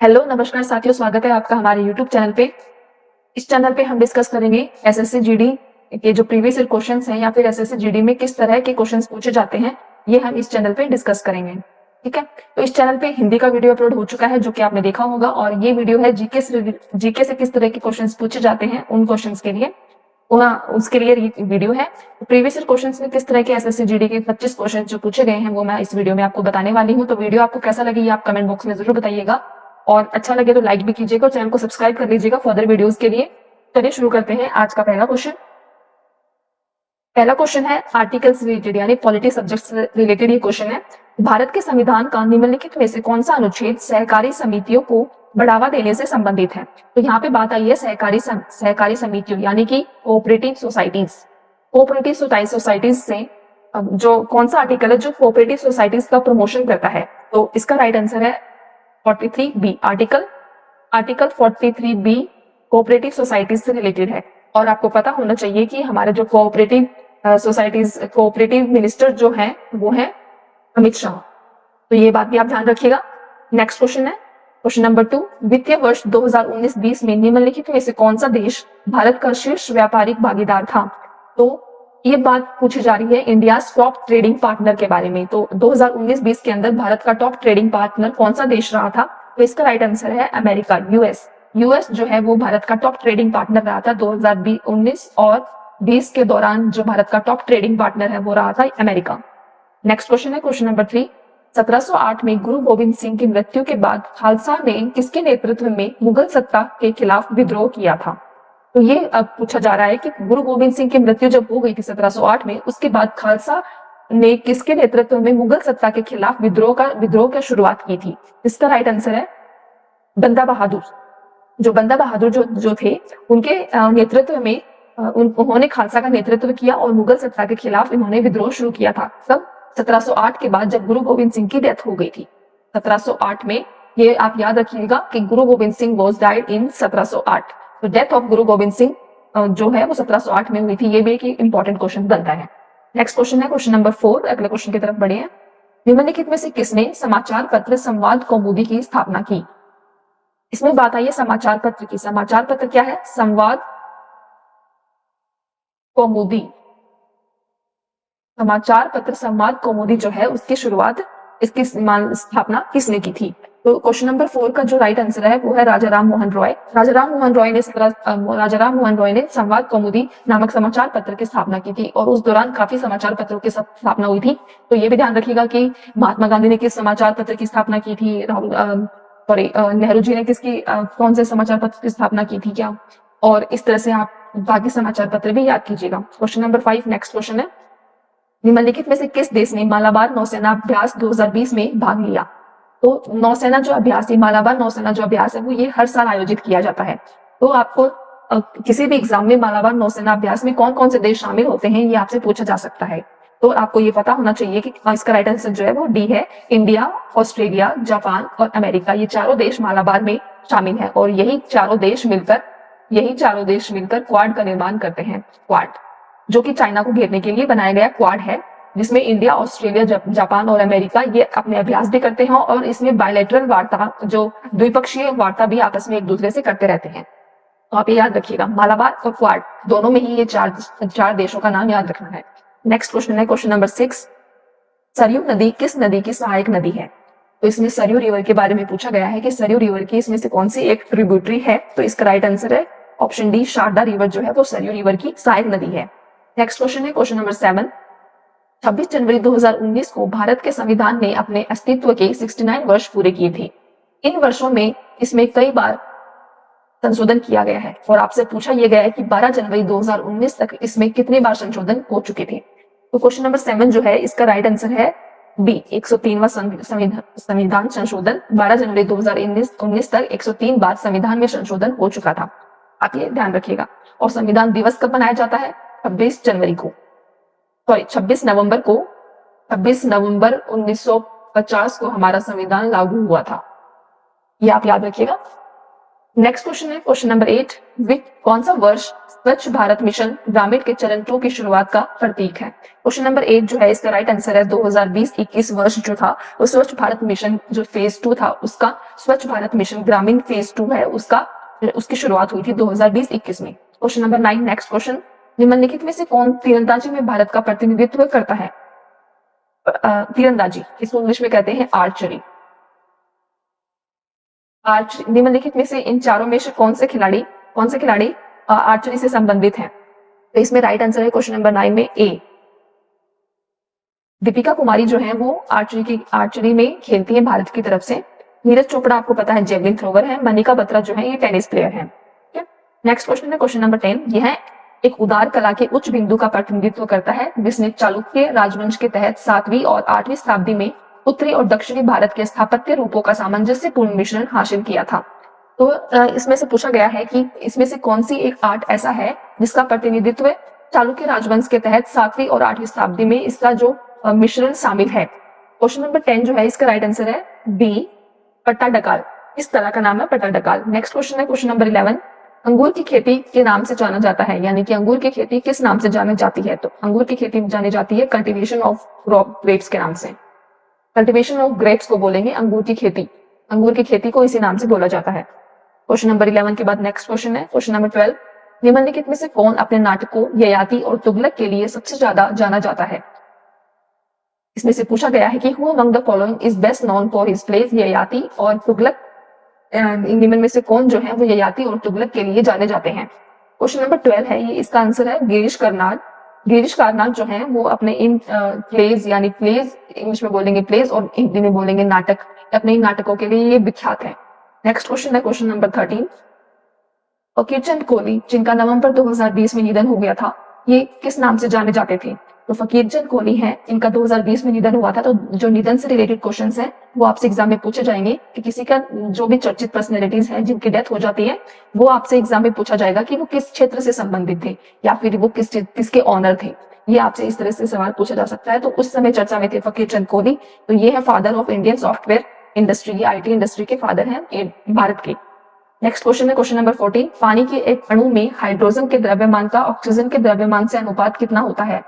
Hello नमस्कार साथियों, स्वागत है आपका हमारे यूट्यूब चैनल पे। इस चैनल पे हम डिस्कस करेंगे एसएससी जीडी के जो प्रीवियस ईयर क्वेश्चंस हैं या फिर एसएससी जीडी में किस तरह के क्वेश्चंस पूछे जाते हैं, ये हम इस चैनल पे डिस्कस करेंगे। ठीक है, तो इस चैनल पे हिंदी का वीडियो अपलोड हो चुका है जो कि आपने देखा होगा, और ये वीडियो है जीके से किस तरह के क्वेश्चन पूछे जाते हैं उन क्वेश्चन के लिए, उसके लिए ये वीडियो है। प्रीवियस ईयर क्वेश्चंस में किस तरह के एसएससी जीडी के 25 क्वेश्चन जो पूछे गए हैं वो मैं इस वीडियो में आपको बताने वाली हूँ। तो वीडियो आपको कैसा लगी आप कमेंट बॉक्स में जरूर बताइएगा, और अच्छा लगे तो लाइक भी कीजिएगा और चैनल को सब्सक्राइब कर लीजिएगा फर्दर वीडियोस के लिए। चलिए शुरू करते हैं आज का पहला क्वेश्चन। पहला क्वेश्चन है आर्टिकल्स रिलेटेड यानी पॉलिटी सब्जेक्ट से रिलेटेड ये क्वेश्चन है। भारत के संविधान का निम्नलिखित में से कौन सा अनुच्छेद सहकारी समितियों को बढ़ावा देने से संबंधित है? तो यहाँ पे बात आई है सहकारी समितियों यानी कि कोऑपरेटिव सोसाइटीज से जो कौन सा आर्टिकल है जो कोऑपरेटिव सोसाइटीज का प्रमोशन करता है? तो इसका राइट आंसर है 43B। Article 43B cooperative societies से रिलेटेड है। और आपको पता होना चाहिए कि हमारे जो कोऑपरेटिव मिनिस्टर जो हैं वो है अमित शाह। तो ये बात भी आप ध्यान रखिएगा। नेक्स्ट क्वेश्चन है क्वेश्चन नंबर 2। वित्तीय वर्ष 2019-20 में निम्नलिखित में से कौन सा देश भारत का शीर्ष व्यापारिक भागीदार था? तो ये बात पूछी जा रही है इंडिया टॉप ट्रेडिंग पार्टनर के बारे में। तो 2019-20 के अंदर भारत का टॉप ट्रेडिंग पार्टनर कौन सा देश रहा था? तो इसका राइट आंसर है अमेरिका, यूएस जो है वो भारत का टॉप ट्रेडिंग पार्टनर रहा था 2019 और 20 के दौरान। जो भारत का टॉप ट्रेडिंग पार्टनर है वो रहा था अमेरिका। नेक्स्ट क्वेश्चन है क्वेश्चन नंबर 3। 1708 में गुरु गोविंद सिंह की मृत्यु के बाद खालसा ने किसके नेतृत्व में मुगल सत्ता के खिलाफ विद्रोह किया था? तो ये अब पूछा जा रहा है कि गुरु गोविंद सिंह की मृत्यु जब हो गई थी 1708 में, उसके बाद खालसा ने किसके नेतृत्व में मुगल सत्ता के खिलाफ विद्रोह का शुरुआत की थी? इसका राइट आंसर है बंदा बहादुर। जो बंदा बहादुर जो थे उनके नेतृत्व में उन्होंने खालसा का नेतृत्व किया और मुगल सत्ता के खिलाफ इन्होंने विद्रोह शुरू किया था। सब 1708 के बाद जब गुरु गोविंद सिंह की डेथ हो गई थी 1708 में। ये आप याद रखिएगा कि गुरु Govind Singh was died in 1708। तो डेथ ऑफ गुरु गोविंद सिंह जो है वो 1708 में हुई थी। ये भी एक इंपॉर्टेंट क्वेश्चन बनता है। नेक्स्ट क्वेश्चन है क्वेश्चन नंबर 4। अगले क्वेश्चन की तरफ बढ़े हैं। निम्नलिखित में से किसने समाचार पत्र संवाद कौमुदी की स्थापना की? इसमें बात आई है समाचार पत्र की। समाचार पत्र क्या है? संवाद कौमुदी। समाचार पत्र संवाद कौमुदी जो है उसकी शुरुआत, इसकी स्थापना किसने की थी? तो क्वेश्चन नंबर 4 का जो राइट आंसर है वो है राजा राम मोहन रॉय। राजा राम मोहन रॉय ने संवाद कौमुदी नामक समाचार पत्र की स्थापना की थी, और उस दौरान काफी समाचार पत्रों की स्थापना हुई थी। तो ये भी ध्यान रखिएगा कि महात्मा गांधी ने किस समाचार पत्र की स्थापना की थी, नेहरू जी ने कौन से समाचार पत्र की स्थापना की थी क्या, और इस तरह से आप बाकी समाचार पत्र भी याद कीजिएगा। क्वेश्चन नंबर 5 नेक्स्ट क्वेश्चन है। निम्नलिखित में से किस देश ने मालाबार नौसेना अभ्यास 2020 में भाग लिया? तो नौसेना जो अभ्यास है, मालाबार नौसेना जो अभ्यास है वो ये हर साल आयोजित किया जाता है। तो आपको किसी भी एग्जाम में मालाबार नौसेना अभ्यास में कौन कौन से देश शामिल होते हैं ये आपसे पूछा जा सकता है। तो आपको ये पता होना चाहिए कि इसका राइट आंसर जो है वो डी है। इंडिया, ऑस्ट्रेलिया, जापान और अमेरिका, ये चारों देश मालाबार में शामिल है, और यही चारों देश मिलकर क्वाड का निर्माण करते हैं। क्वाड जो कि चाइना को घेरने के लिए बनाया गया क्वाड है, जिसमें इंडिया, ऑस्ट्रेलिया, जापान और अमेरिका ये अपने अभ्यास भी करते हैं, और इसमें बायलैटरल वार्ता, जो द्विपक्षीय वार्ता भी आपस में एक दूसरे से करते रहते हैं। तो आप ये याद रखिएगा, मालाबार और क्वाड दोनों में ही ये चार देशों का नाम याद रखना है। नेक्स्ट क्वेश्चन है क्वेश्चन नंबर 6। सरयू नदी किस नदी की सहायक नदी है? तो इसमें सरयू रिवर के बारे में पूछा गया है कि सरयू रिवर की इसमें से कौन सी एक ट्रिब्यूटरी है? तो इसका राइट आंसर है ऑप्शन डी, शारदा रिवर जो है वो सरयू रिवर की सहायक नदी है। नेक्स्ट क्वेश्चन है क्वेश्चन नंबर 7। 26 जनवरी 2019 को भारत के संविधान ने अपने अस्तित्व के 69 वर्ष पूरे किए थे। इन वर्षों में इसमें कई बार संशोधन किया गया है, और आपसे पूछा यह गया है कि 12 जनवरी 2019 तक इसमें कितने बार संशोधन हो चुके थे। तो क्वेश्चन नंबर 7 जो है इसका राइट आंसर है बी, 103वां संविधान संशोधन। 12 जनवरी 2019 तक 103 बार संविधान में संशोधन हो चुका था। आप ये ध्यान रखिएगा। और संविधान दिवस कब मनाया जाता है? 26 नवंबर 1950 को हमारा संविधान लागू हुआ था। ये आप याद रखिएगा। नेक्स्ट क्वेश्चन है क्वेश्चन नंबर 8, कौन सा वर्ष स्वच्छ भारत मिशन ग्रामीण के चरण 2 की शुरुआत का प्रतीक है? क्वेश्चन नंबर 8 जो है इसका राइट आंसर है 2020-21 वर्ष जो था वो स्वच्छ भारत मिशन जो फेज 2 था उसका, स्वच्छ भारत मिशन ग्रामीण फेज 2 है उसकी शुरुआत हुई थी 2020-21 में। क्वेश्चन नंबर 9 नेक्स्ट क्वेश्चन, निम्नलिखित में से कौन तीरंदाजी में भारत का प्रतिनिधित्व करता है? तीरंदाजी, इसको इंग्लिश में कहते हैं आर्चरी। निम्नलिखित में से इन चारों में से कौन से खिलाड़ी आर्चरी से संबंधित हैं? तो इसमें राइट आंसर है क्वेश्चन नंबर 9 में ए, दीपिका कुमारी जो है वो आर्चरी में खेलती है भारत की तरफ से। नीरज चोपड़ा आपको पता है जेवलिन थ्रोवर है। मनिका बत्रा जो है ये टेनिस प्लेयर है। नेक्स्ट क्वेश्चन है क्वेश्चन नंबर 10, यह एक उदार कला के उच्च बिंदु का प्रतिनिधित्व करता है जिसने चालुक्य राजवंश के तहत 7वीं और 8वीं शताब्दी में उत्तरी और दक्षिणी भारत के स्थापत्य रूपों का सामंजस्यपूर्ण मिश्रण हासिल किया था। तो इसमें से पूछा गया है कि इसमें से कौन सी एक आर्ट ऐसा है जिसका प्रतिनिधित्व चालुक्य राजवंश के तहत 7वीं और 8वीं शताब्दी में इसका जो मिश्रण शामिल है। क्वेश्चन नंबर 10 जो है इसका राइट आंसर है बी, पट्टाडकाल। इस तरह का नाम है पट्टाडकाल। नेक्स्ट क्वेश्चन है क्वेश्चन नंबर 11, अंगूर की खेती के नाम से जाना जाता है, यानी कि अंगूर की खेती किस नाम से जानी जाती है? तो अंगूर की खेती जानी जाती है कल्टीवेशन ऑफ ग्रेप्स के नाम से। कल्टीवेशन ऑफ ग्रेप्स को बोलेंगे अंगूर की खेती को इसी नाम से बोला जाता है। क्वेश्चन नंबर 11 के बाद नेक्स्ट क्वेश्चन है क्वेश्चन नंबर 12, निम्नलिखित में से कौन अपने नाटकों ययाति और तुगलक के लिए सबसे ज्यादा जाना जाता है? इसमें से पूछा गया है कि who among the following is best known for his place Yayati और तुगलक, निम्न में से कौन जो है वो ययाति और तुगलक के लिए जाने जाते हैं? क्वेश्चन नंबर 12 है, ये इसका आंसर है गिरीश कर्नाड। गिरीश कार्नाड जो है वो अपने इन प्लेज यानी प्लेज इंग्लिश में बोलेंगे प्लेज और हिंदी में बोलेंगे नाटक, अपने इन नाटकों के लिए ये विख्यात है। नेक्स्ट क्वेश्चन है क्वेश्चन नंबर 13, फकीर चंद कोहली जिनका नवंबर 2020 में निधन हो गया था, ये किस नाम से जाने जाते थे? तो फकीर चंद कोहली हैं, इनका 2020 में निधन हुआ था। तो जो निधन से रिलेटेड क्वेश्चंस हैं वो आपसे एग्जाम में पूछे जाएंगे कि किसी का जो भी चर्चित पर्सनैलिटीज हैं जिनकी डेथ हो जाती है वो आपसे एग्जाम में पूछा जाएगा कि वो किस क्षेत्र से संबंधित थे या फिर वो किसके ऑनर थे। ये आपसे इस तरह से सवाल पूछा जा सकता है। तो उस समय चर्चा में थे फकीर चंद कोहली। तो ये है father of Indian software industry, ये IT इंडस्ट्री के फादर हैं भारत के। नेक्स्ट क्वेश्चन है क्वेश्चन नंबर 14, पानी के एक अणु में हाइड्रोजन के द्रव्यमान का ऑक्सीजन के द्रव्यमान से अनुपात कितना होता है?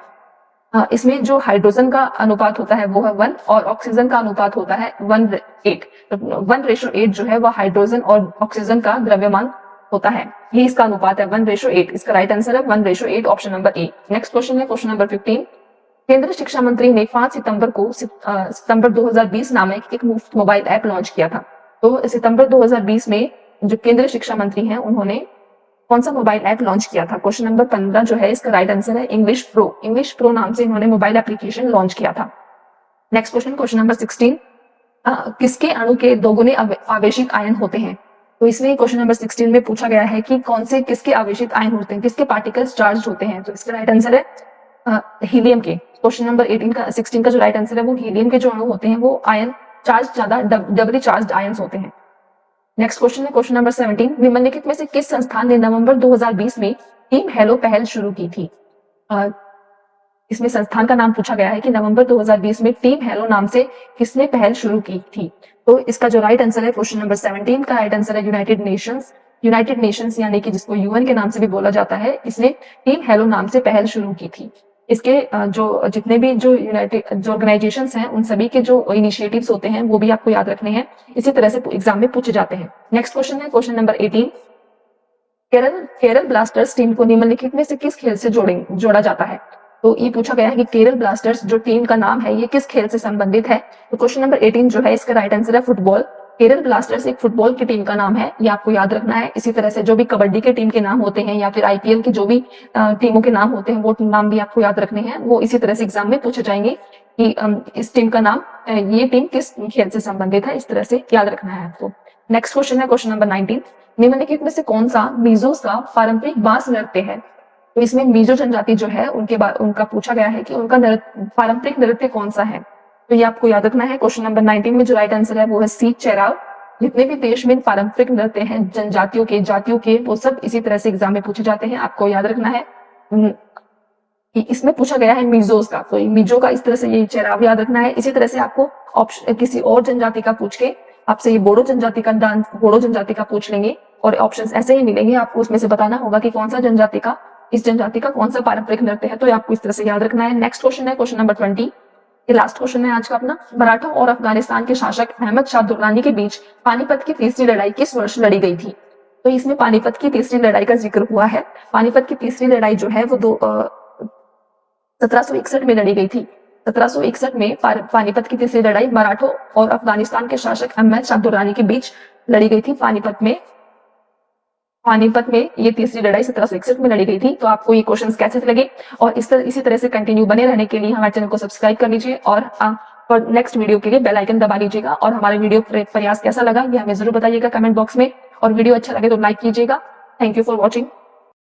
इसमें जो हाइड्रोजन का अनुपात होता है वो है 1 और ऑक्सीजन का अनुपात होता है 1:8। तो 1:8 जो है वह हाइड्रोजन और ऑक्सीजन का द्रव्यमान होता है, ये इसका अनुपात है 1:8। इसका राइट आंसर है 1:8, option number A. Next question है क्वेश्चन नंबर 15, केंद्रीय शिक्षा मंत्री ने 5 सितंबर 2020 नामक एक मुफ्त मोबाइल ऐप लॉन्च किया था। तो सितंबर 2020 में जो केंद्रीय शिक्षा मंत्री हैं उन्होंने कौन सा मोबाइल ऐप लॉन्च किया था? क्वेश्चन नंबर 15 जो है इसका राइट आंसर है इंग्लिश प्रो नाम से इन्होंने मोबाइल एप्लीकेशन लॉन्च किया था। नेक्स्ट क्वेश्चन नंबर 16, किसके अणु के दोगुने आवेशित आयन होते हैं? तो इसमें क्वेश्चन नंबर 16 में पूछा गया है कि कौन से किसके आवेशित आयन होते हैं, किसके पार्टिकल्स चार्ज होते हैं? तो इसका राइट आंसर है हीलियम के। क्वेश्चन नंबर 16 का जो राइट आंसर है वो हीलियम के जो अणु होते हैं वो आयन चार्ज ज्यादा डबली चार्ज आयन्स होते हैं। नेक्स्ट क्वेश्चन है क्वेश्चन नंबर 17, निम्नलिखित में से किस संस्थान ने नवंबर 2020 में टीम हेलो पहल शुरू की थी? इसमें संस्थान का नाम पूछा गया है कि नवंबर 2020 में टीम हेलो नाम से किसने पहल शुरू की थी? तो इसका जो राइट आंसर है क्वेश्चन नंबर 17 का राइट आंसर है यूनाइटेड नेशंस यानी कि जिसको UN के नाम से भी बोला जाता है, इसने टीम हेलो नाम से पहल शुरू की थी। इसके जो जितने भी जो ऑर्गेनाइजेशंस हैं उन सभी के जो इनिशिएटिव्स होते हैं वो भी आपको याद रखने हैं, इसी तरह से एग्जाम में पूछे जाते हैं। नेक्स्ट क्वेश्चन है question number 18, Kerala blasters team को निम्नलिखित में से किस खेल से जोड़ा जाता है? तो ये पूछा गया है कि केरल ब्लास्टर्स जो टीम का नाम है ये किस खेल से संबंधित है? तो क्वेश्चन नंबर 18 जो है इसका राइट आंसर है फुटबॉल। केरल ब्लास्टर्स एक फुटबॉल की टीम का नाम है, ये आपको याद रखना है। इसी तरह से जो भी कबड्डी के टीम के नाम होते हैं या फिर IPL के जो भी टीमों के नाम होते हैं वो नाम भी आपको याद रखने हैं, वो इसी तरह से एग्जाम में पूछे जाएंगे कि इस टीम का नाम, ये टीम किस खेल से संबंधित है, इस तरह से याद रखना है आपको। नेक्स्ट क्वेश्चन है क्वेश्चन नंबर 19, निम्नलिखित में से कौन सा मिजोस का पारंपरिक बांस नृत्य है? तो इसमें मिजो जनजाति जो है उनका पूछा गया है कि उनका पारंपरिक नृत्य कौन सा है? तो ये आपको याद रखना है। क्वेश्चन नंबर 19 में जो राइट आंसर है वो है सी, चेराव। जितने भी देश में पारंपरिक नृत्य हैं जनजातियों के वो सब इसी तरह से एग्जाम में पूछे जाते हैं, आपको याद रखना है। इसमें पूछा गया है मिजोस का, तो मिजो का इस तरह से ये चेराव याद रखना है। इसी तरह से आपको ऑप्शन किसी और जनजाति का पूछ के आपसे ये बोडो जनजाति का पूछ लेंगे और ऑप्शंस ऐसे ही मिलेंगे, आपको उसमें से बताना होगा कि कौन सा जनजाति का, इस जनजाति का कौन सा पारंपरिक नृत्य है, तो आपको इस तरह से याद रखना है। नेक्स्ट क्वेश्चन है क्वेश्चन नंबर 20, ये लास्ट क्वेश्चन है आज का अपना। मराठा और अफगानिस्तान के शासक अहमद शाह दुर्रानी के बीच पानीपत की तीसरी लड़ाई किस वर्ष लड़ी गई थी? तो इसमें पानीपत की तीसरी लड़ाई का जिक्र हुआ है। पानीपत की तीसरी लड़ाई जो है वो 1761 में लड़ी गई थी। 1761 में पानीपत की तीसरी लड़ाई मराठों और अफगानिस्तान के शासक अहमद शाह दुर्रानी के बीच लड़ी गई थी। पानीपत में ये तीसरी लड़ाई 1761 में लड़ी गई थी। तो आपको ये क्वेश्चंस कैसे लगे और इसी तरह से कंटिन्यू बने रहने के लिए हमारे चैनल को सब्सक्राइब कर लीजिए और नेक्स्ट वीडियो के लिए बेल आइकन दबा लीजिएगा। और हमारे वीडियो प्रयास कैसा लगा ये हमें जरूर बताइएगा कमेंट बॉक्स में, और वीडियो अच्छा लगे तो लाइक कीजिएगा। Thank you for watching.